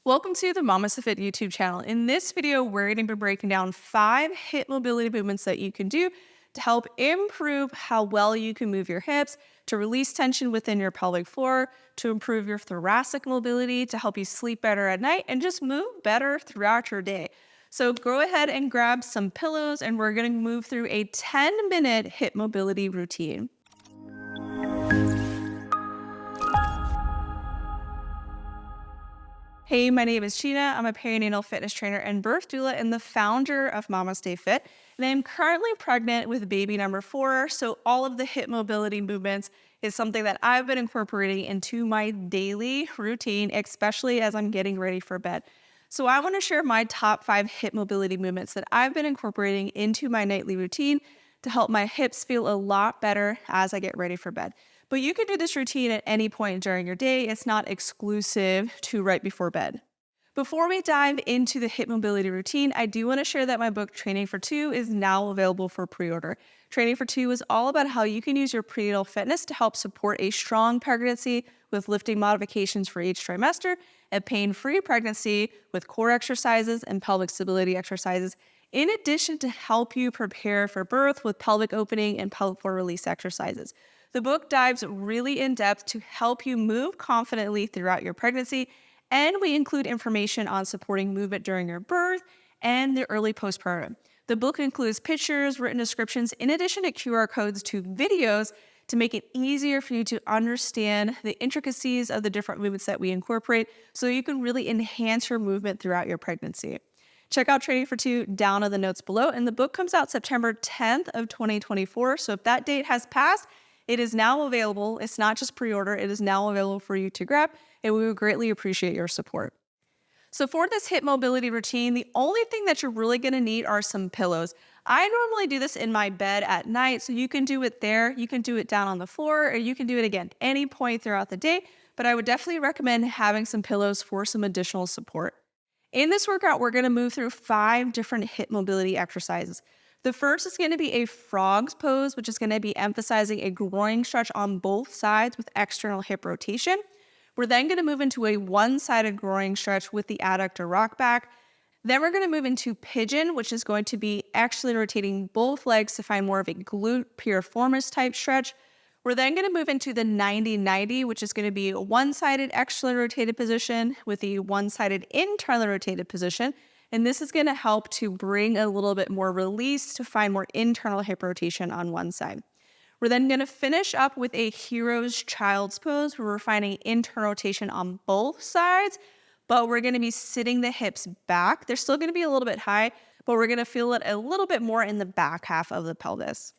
Welcome to the MamasteFit YouTube channel. In this video, we're going to be breaking down 5 hip mobility movements that you can do to help improve how well you can move your hips, to release tension within your pelvic floor, to improve your thoracic mobility, to help you sleep better at night, and just move better throughout your day. So go ahead and grab some pillows, and we're going to move through a 10-minute hip mobility routine. Hey, my name is Gina. I'm a perinatal fitness trainer and birth doula and the founder of MamasteFit. And I'm currently pregnant with baby number 4, so all of the hip mobility movements is something that I've been incorporating into my daily routine, especially as I'm getting ready for bed. So I want to share my top 5 hip mobility movements that I've been incorporating into my nightly routine to help my hips feel a lot better as I get ready for bed. But you can do this routine at any point during your day. It's not exclusive to right before bed. Before we dive into the hip mobility routine, I do want to share that my book, Training for Two, is now available for pre-order. Training for Two is all about how you can use your prenatal fitness to help support a strong pregnancy with lifting modifications for each trimester, a pain-free pregnancy with core exercises and pelvic stability exercises, in addition to help you prepare for birth with pelvic opening and pelvic floor release exercises. The book dives really in depth to help you move confidently throughout your pregnancy, and we include information on supporting movement during your birth and the early postpartum. The book includes pictures, written descriptions, in addition to QR codes to videos to make it easier for you to understand the intricacies of the different movements that we incorporate so you can really enhance your movement throughout your pregnancy. Check out Training for Two down in the notes below, and the book comes out September 10th of 2024, so if that date has passed, it is now available. It's not just pre-order. It is now available for you to grab, and we would greatly appreciate your support. So for this hip mobility routine, the only thing that you're really going to need are some pillows. I normally do this in my bed at night, so you can do it there. You can do it down on the floor, or you can do it again any point throughout the day, but I would definitely recommend having some pillows for some additional support. In this workout, we're going to move through 5 different hip mobility exercises. The first is going to be a frog's pose, which is going to be emphasizing a groin stretch on both sides with external hip rotation. We're then going to move into a one-sided groin stretch with the Adductor Rock Back. Then we're going to move into pigeon, which is going to be actually rotating both legs to find more of a glute piriformis type stretch. We're then going to move into the 90-90, which is going to be a one-sided externally rotated position with a one-sided internally rotated position. And this is going to help to bring a little bit more release to find more internal hip rotation on one side. We're then going to finish up with a hero's child's pose where we're finding internal rotation on both sides, but we're going to be sitting the hips back. They're still going to be a little bit high, but we're going to feel it a little bit more in the back half of the pelvis.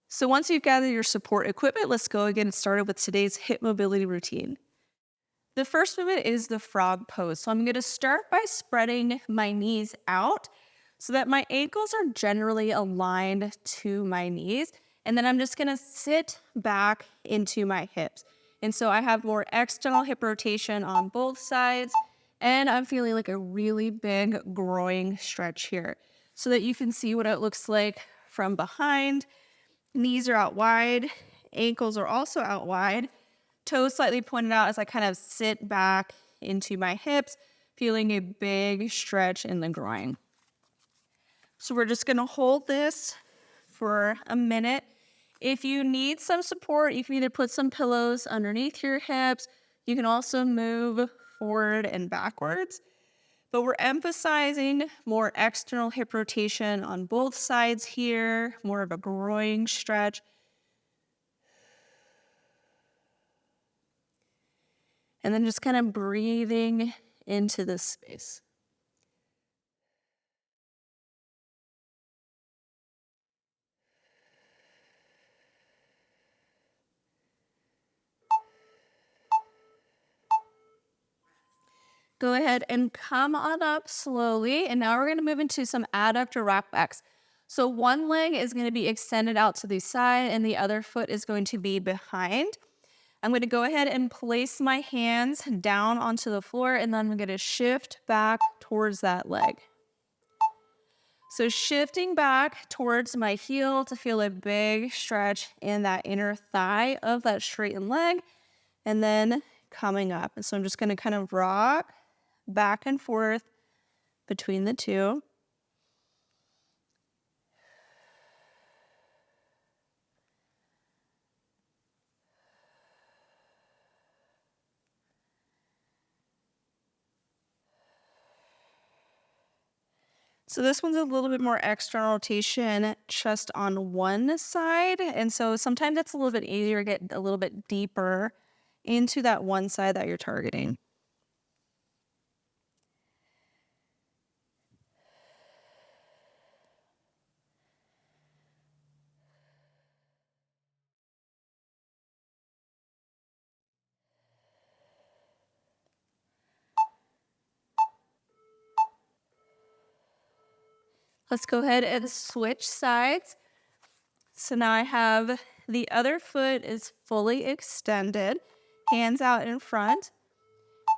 So once you've gathered your support equipment, let's go and get started with today's hip mobility routine. The first movement is the frog pose. So I'm going to start by spreading my knees out so that my ankles are generally aligned to my knees. And then I'm just going to sit back into my hips. And so I have more external hip rotation on both sides. And I'm feeling like a really big groin stretch here so that you can see what it looks like from behind. Knees are out wide. Ankles are also out wide. Toes slightly pointed out as I kind of sit back into my hips, feeling a big stretch in the groin. So we're just going to hold this for a minute. If you need some support, you can either put some pillows underneath your hips. You can also move forward and backwards. But we're emphasizing more external hip rotation on both sides here, more of a groin stretch. And then just kind of breathing into this space. Go ahead and come on up slowly. And now we're going to move into some adductor rock backs. So one leg is going to be extended out to the side and the other foot is going to be behind. I'm going to go ahead and place my hands down onto the floor, and then I'm going to shift back towards that leg. So shifting back towards my heel to feel a big stretch in that inner thigh of that straightened leg, and then coming up. And so I'm just going to kind of rock back and forth between the two. So this one's a little bit more external rotation just on one side. And so sometimes it's a little bit easier to get a little bit deeper into that one side that you're targeting. Let's go ahead and switch sides. So now I have the other foot is fully extended, hands out in front.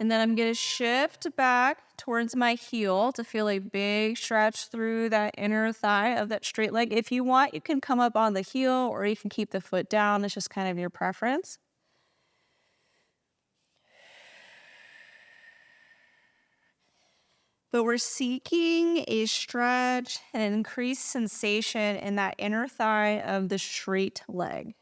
And then I'm going to shift back towards my heel to feel a big stretch through that inner thigh of that straight leg. If you want, you can come up on the heel or you can keep the foot down. It's just kind of your preference. But we're seeking a stretch and an increased sensation in that inner thigh of the straight leg.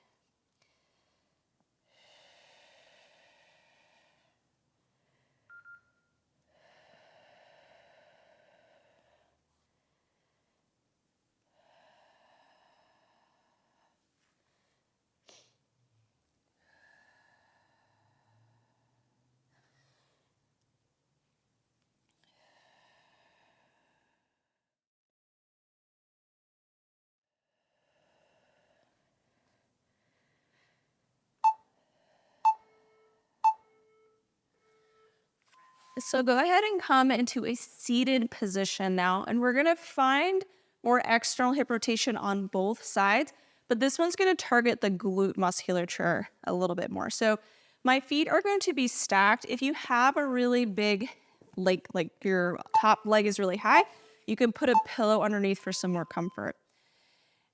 So go ahead and come into a seated position now, and we're gonna find more external hip rotation on both sides, but this one's gonna target the glute musculature a little bit more. So my feet are going to be stacked. If you have a really big leg, like your top leg is really high, you can put a pillow underneath for some more comfort.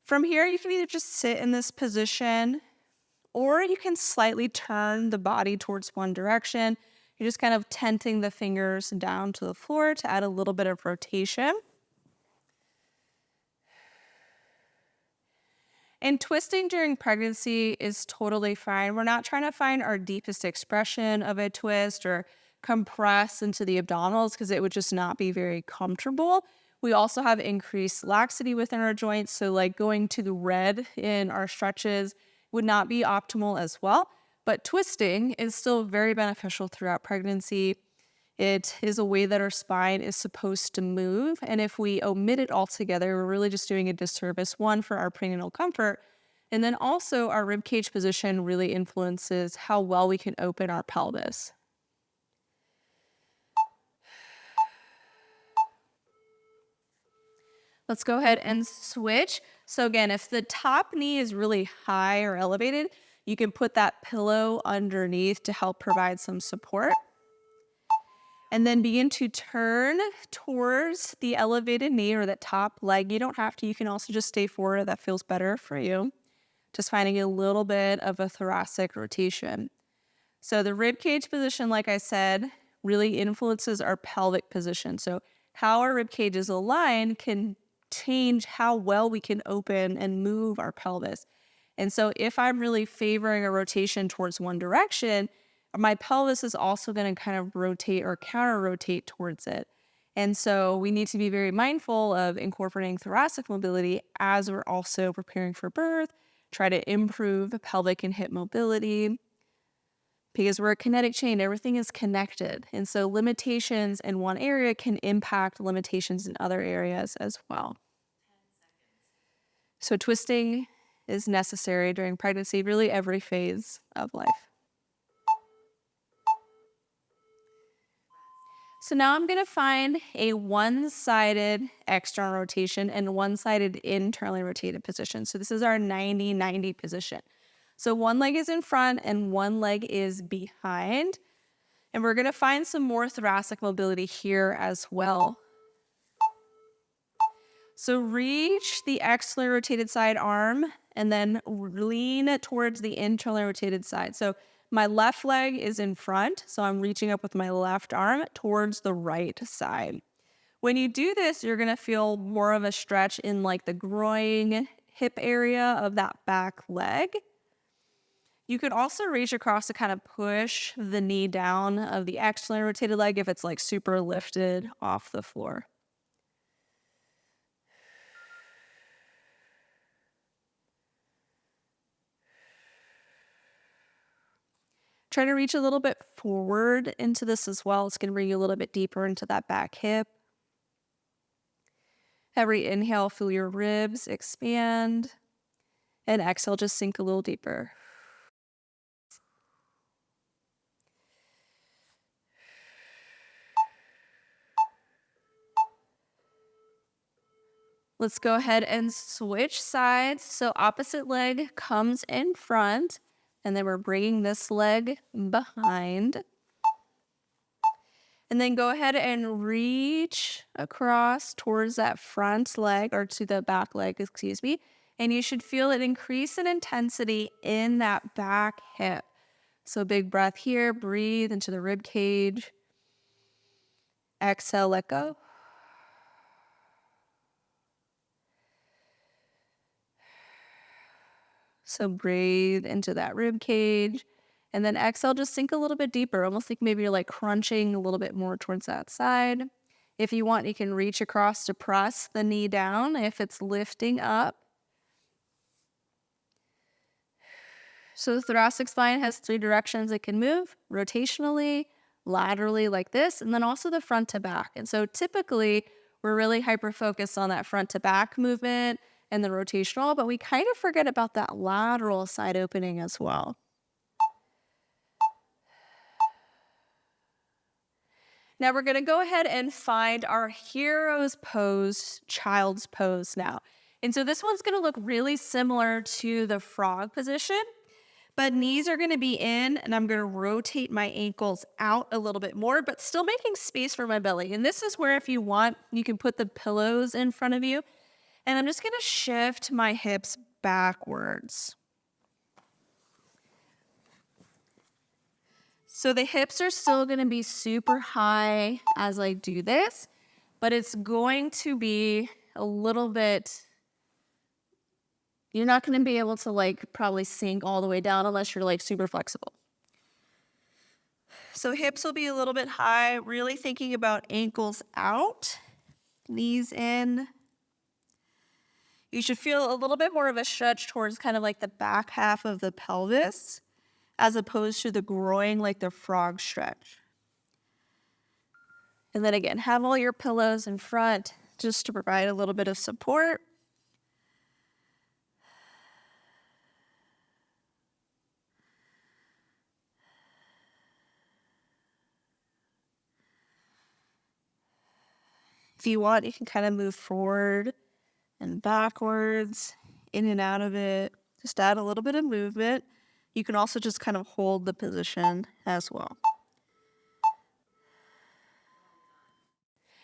From here, you can either just sit in this position or you can slightly turn the body towards one direction. You're just kind of tenting the fingers down to the floor to add a little bit of rotation. And twisting during pregnancy is totally fine. We're not trying to find our deepest expression of a twist or compress into the abdominals because it would just not be very comfortable. We also have increased laxity within our joints. So like going to the red in our stretches would not be optimal as well. But twisting is still very beneficial throughout pregnancy. It is a way that our spine is supposed to move. And if we omit it altogether, we're really just doing a disservice, one, for our prenatal comfort. And then also our ribcage position really influences how well we can open our pelvis. Let's go ahead and switch. So again, if the top knee is really high or elevated, you can put that pillow underneath to help provide some support. And then begin to turn towards the elevated knee or that top leg. You don't have to, you can also just stay forward. That feels better for you. Just finding a little bit of a thoracic rotation. So the rib cage position, like I said, really influences our pelvic position. So how our rib cage is aligned can change how well we can open and move our pelvis. And so if I'm really favoring a rotation towards one direction, my pelvis is also going to kind of rotate or counter rotate towards it. And so we need to be very mindful of incorporating thoracic mobility as we're also preparing for birth, try to improve pelvic and hip mobility because we're a kinetic chain, everything is connected. And so limitations in one area can impact limitations in other areas as well. So twisting is necessary during pregnancy, really every phase of life. So now I'm going to find a one-sided external rotation and one-sided internally rotated position. So this is our 90-90 position. So one leg is in front and one leg is behind. And we're going to find some more thoracic mobility here as well. So reach the externally rotated side arm and then lean towards the internally rotated side. So My left leg is in front, so I'm reaching up with my left arm towards the right side. When you do this, you're gonna feel more of a stretch in like the groin, hip area of that back leg. You could also reach across to kind of push the knee down of the externally rotated leg if it's like super lifted off the floor. Try to reach a little bit forward into this as well. It's going to bring you a little bit deeper into that back hip. Every inhale, feel your ribs expand. And exhale, just sink a little deeper. Let's go ahead and switch sides. So opposite leg comes in front, and then we're bringing this leg behind. And then go ahead and reach across towards that front leg, or to the back leg, excuse me. And you should feel it increase in intensity in that back hip. So big breath here, breathe into the rib cage. Exhale, let go. So breathe into that rib cage. And then exhale, just sink a little bit deeper, almost like maybe you're like crunching a little bit more towards that side. If you want, you can reach across to press the knee down if it's lifting up. So the thoracic spine has 3 directions it can move: rotationally, laterally like this, and then also the front to back. And so typically we're really hyper-focused on that front to back movement and the rotational, but we kind of forget about that lateral side opening as well. Now we're going to go ahead and find our hero's pose, child's pose now. And so this one's going to look really similar to the frog position, but knees are going to be in, and I'm going to rotate my ankles out a little bit more, but still making space for my belly. And this is where, if you want, you can put the pillows in front of you. And I'm just going to shift my hips backwards. So the hips are still going to be super high as I do this, but it's going to be a little bit, you're not going to be able to like probably sink all the way down unless you're like super flexible. So hips will be a little bit high, really thinking about ankles out, knees in. You should feel a little bit more of a stretch towards kind of like the back half of the pelvis, as opposed to the groin, like the frog stretch. And then again, have all your pillows in front just to provide a little bit of support. If you want, you can kind of move forward and backwards, in and out of it. Just add a little bit of movement. You can also just kind of hold the position as well.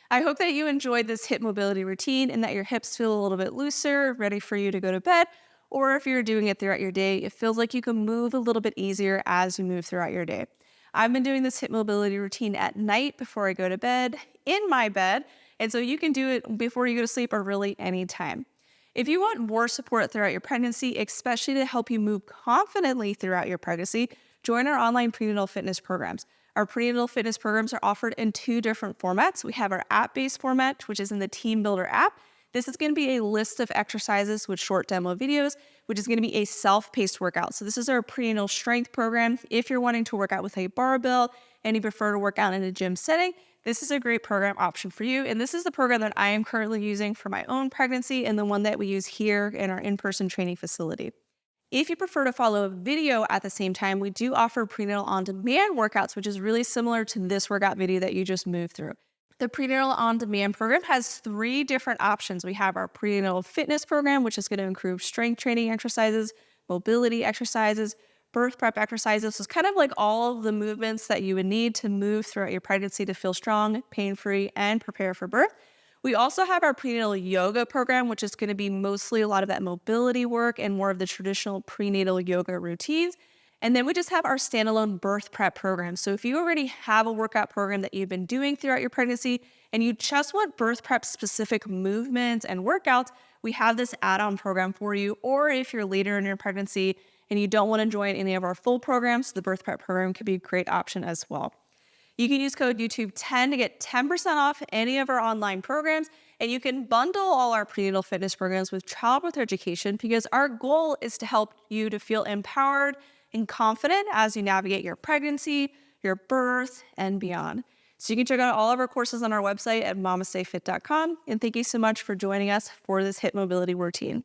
I hope that you enjoyed this hip mobility routine and that your hips feel a little bit looser, ready for you to go to bed. Or if you're doing it throughout your day, it feels like you can move a little bit easier as you move throughout your day. I've been doing this hip mobility routine at night before I go to bed, in my bed. And so you can do it before you go to sleep or really anytime. If you want more support throughout your pregnancy, especially to help you move confidently throughout your pregnancy, join our online prenatal fitness programs. Our prenatal fitness programs are offered in 2 different formats. We have our app-based format, which is in the Team Builder app. This is going to be a list of exercises with short demo videos, which is going to be a self-paced workout. So this is our prenatal strength program. If you're wanting to work out with a barbell and you prefer to work out in a gym setting, this is a great program option for you. And this is the program that I am currently using for my own pregnancy and the one that we use here in our in-person training facility. If you prefer to follow a video at the same time, we do offer prenatal on-demand workouts, which is really similar to this workout video that you just moved through. The prenatal on-demand program has 3 different options. We have our prenatal fitness program, which is going to include strength training exercises, mobility exercises, birth prep exercises. So it's kind of like all of the movements that you would need to move throughout your pregnancy to feel strong, pain-free, and prepare for birth. We also have our prenatal yoga program, which is going to be mostly a lot of that mobility work and more of the traditional prenatal yoga routines. And then we just have our standalone birth prep program. So if you already have a workout program that you've been doing throughout your pregnancy and you just want birth prep specific movements and workouts, we have this add-on program for you. Or if you're later in your pregnancy and you don't want to join any of our full programs, the birth prep program could be a great option as well. You can use code YouTube10 to get 10% off any of our online programs, and you can bundle all our prenatal fitness programs with childbirth education because our goal is to help you to feel empowered and confident as you navigate your pregnancy, your birth, and beyond. So you can check out all of our courses on our website at MamasteFit.com, and thank you so much for joining us for this hip mobility routine.